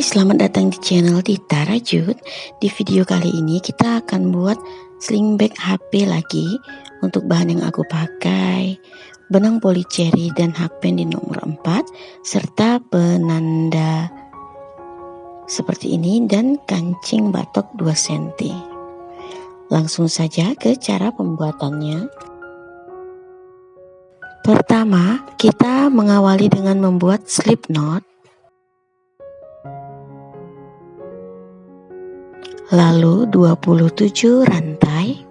Hai, selamat datang di channel Tita Rajut. Di video kali ini kita akan buat sling bag HP lagi. Untuk bahan yang aku pakai, benang polycherry dan hakpen di nomor 4, serta penanda seperti ini dan kancing batok 2 cm. Langsung saja ke cara pembuatannya. Pertama, kita mengawali dengan membuat slip knot. Lalu 27 rantai.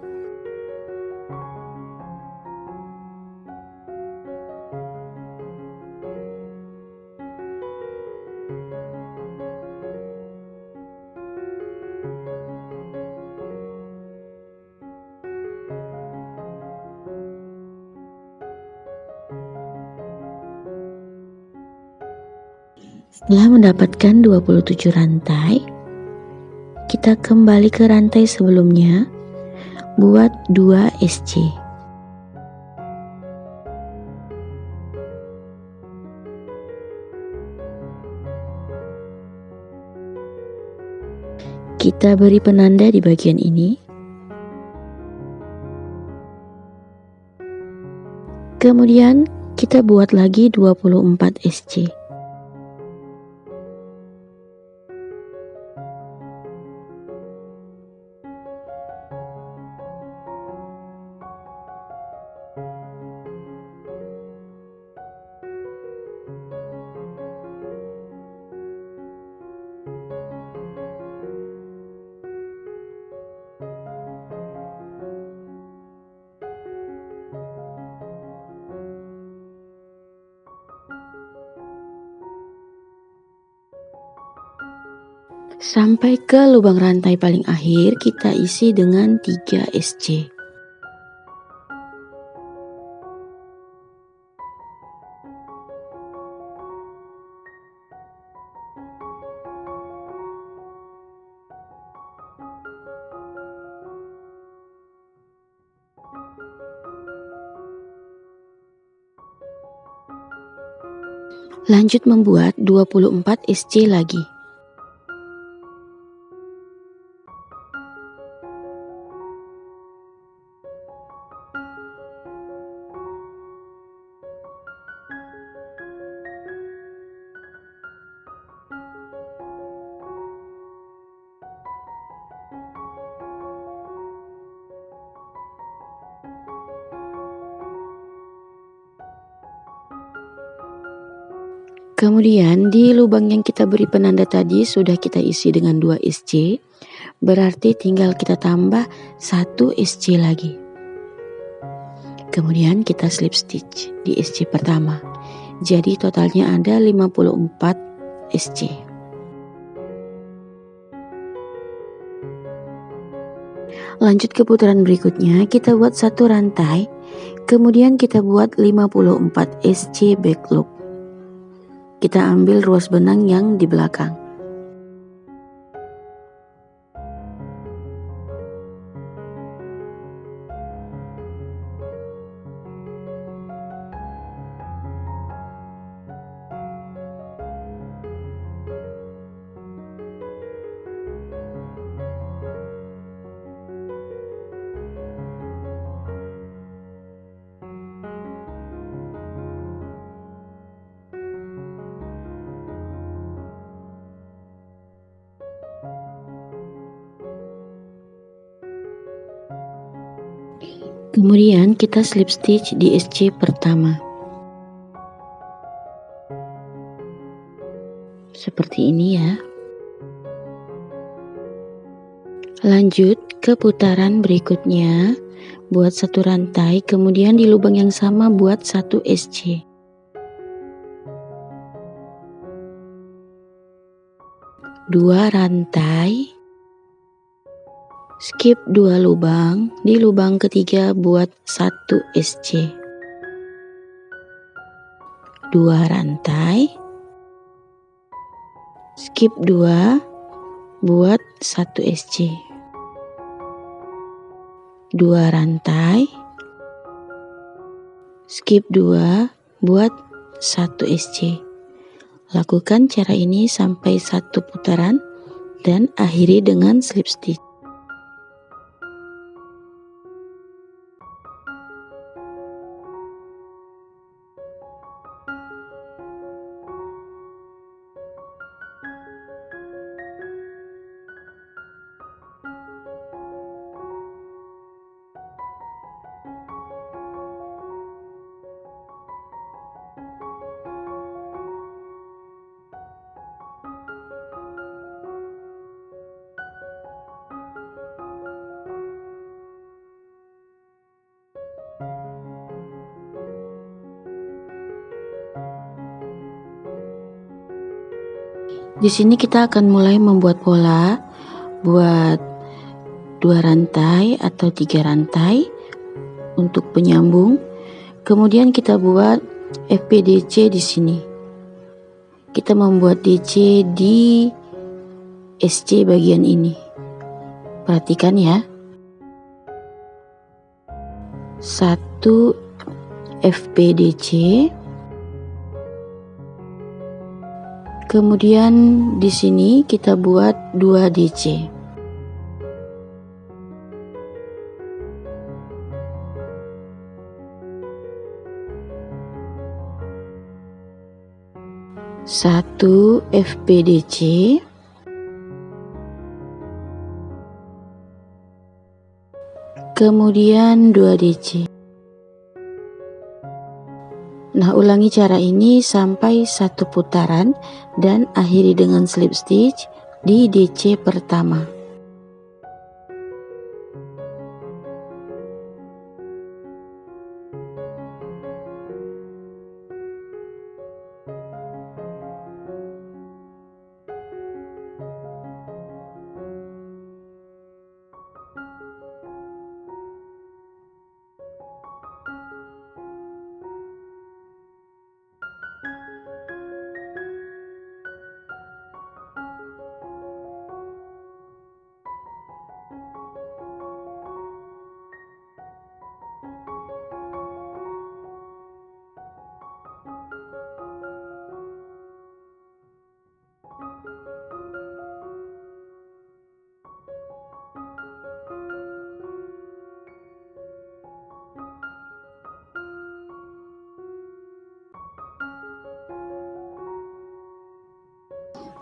Setelah mendapatkan 27 rantai, kita kembali ke rantai sebelumnya, buat 2 SC. Kita beri penanda di bagian ini. Kemudian kita buat lagi 24 SC. Sampai ke lubang rantai paling akhir kita isi dengan 3 SC. Lanjut membuat 24 SC lagi. Kemudian di lubang yang kita beri penanda tadi sudah kita isi dengan 2 SC, berarti tinggal kita tambah 1 SC lagi. Kemudian kita slip stitch di SC pertama. Jadi totalnya ada 54 SC. Lanjut ke putaran berikutnya, kita buat 1 rantai, kemudian kita buat 54 SC back loop. Kita ambil ruas benang yang di belakang. Kemudian kita slip stitch di SC pertama. Seperti ini ya. Lanjut ke putaran berikutnya, buat 1 rantai, kemudian di lubang yang sama buat 1 SC. Dua rantai, skip 2 lubang, di lubang ketiga buat 1 SC. 2 rantai, skip 2, buat 1 SC. 2 rantai, skip 2, buat 1 SC. Lakukan cara ini sampai 1 putaran dan akhiri dengan slip stitch. Di sini kita akan mulai membuat pola buat 2 rantai atau 3 rantai untuk penyambung. Kemudian kita buat FPDC di sini. Kita membuat DC di SC bagian ini. Perhatikan ya. 1 FPDC. Kemudian di sini kita buat 2 DC. Satu FPDC. Kemudian 2 DC. Nah, ulangi cara ini sampai 1 putaran dan akhiri dengan slip stitch di DC pertama.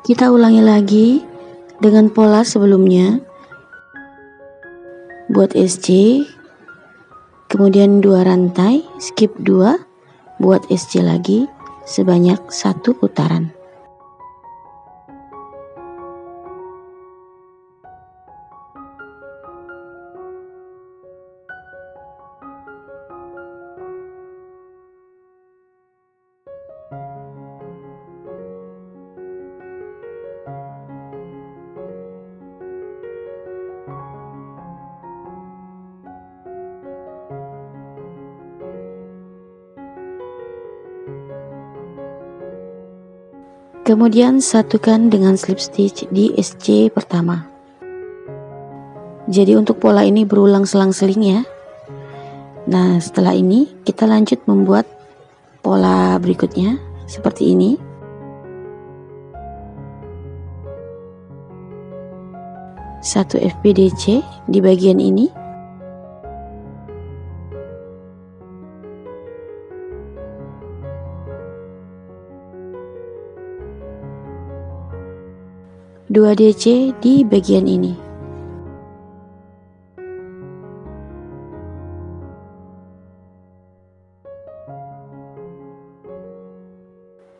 Kita ulangi lagi dengan pola sebelumnya. Buat SC, kemudian 2 rantai, skip 2, buat SC lagi sebanyak 1 putaran. Kemudian satukan dengan slip stitch di SC pertama. Jadi untuk pola ini berulang selang-seling ya. Nah, setelah ini kita lanjut membuat pola berikutnya seperti ini. Satu FPDC di bagian ini. Dua DC di bagian ini.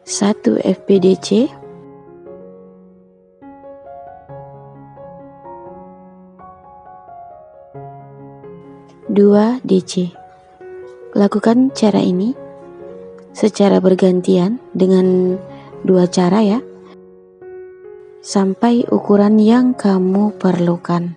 Satu FPDC. Dua DC. Lakukan cara ini secara bergantian dengan 2 cara ya, sampai ukuran yang kamu perlukan.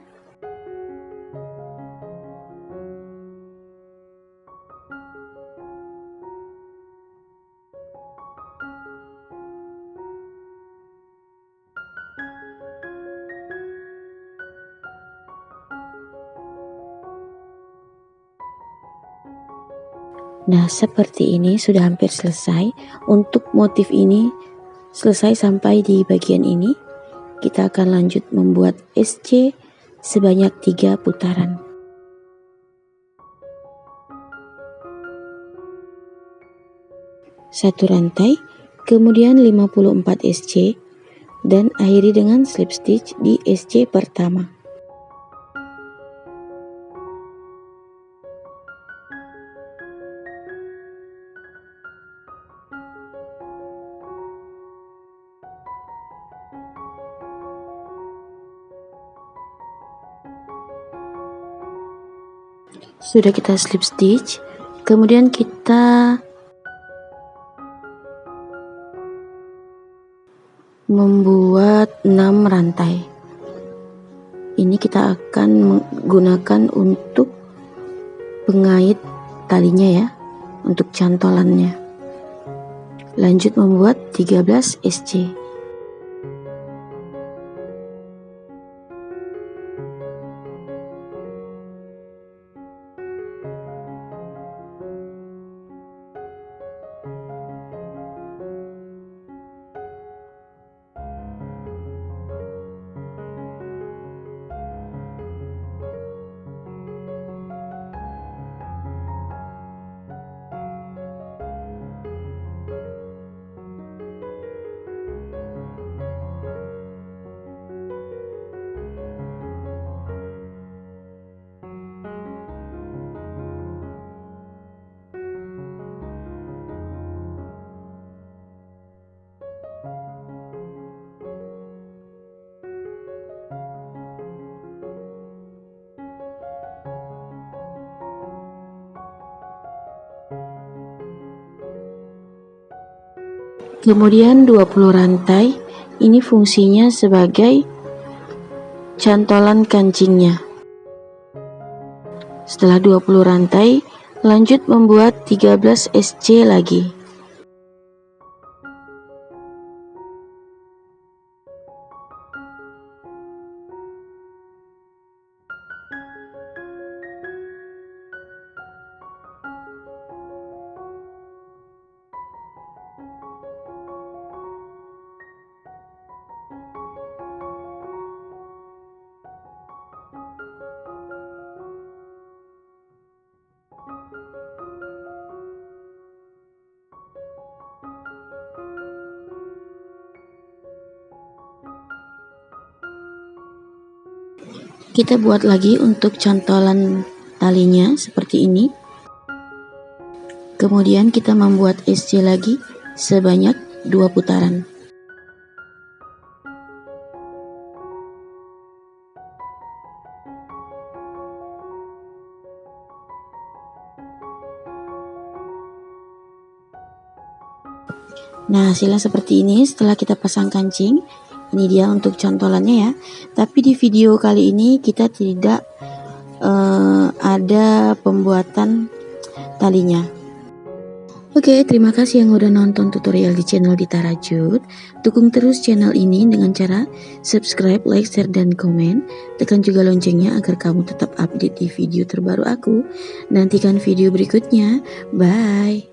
Nah, seperti ini sudah hampir selesai. Untuk motif ini Selesai sampai di bagian ini, kita akan lanjut membuat SC sebanyak 3 putaran. Satu rantai, kemudian 54 SC, dan akhiri dengan slip stitch di SC pertama. Sudah kita slip stitch, kemudian kita membuat 6 rantai. Ini kita akan menggunakan untuk pengait talinya ya, untuk cantolannya. Lanjut membuat 13 SC. Kemudian 20 rantai, ini fungsinya sebagai cantolan kancingnya. Setelah 20 rantai, lanjut membuat 13 SC lagi. Kita buat lagi untuk cantolan talinya seperti ini. Kemudian kita membuat SC lagi sebanyak 2 putaran. Nah, hasilnya seperti ini setelah kita pasang kancing. Ini dia untuk cantolannya ya. Tapi di video kali ini kita tidak ada pembuatan talinya. Oke, terima kasih yang udah nonton tutorial di channel Dita Rajut. Dukung terus channel ini dengan cara subscribe, like, share, dan komen. Tekan juga loncengnya agar kamu tetap update di video terbaru aku. Nantikan video berikutnya. Bye.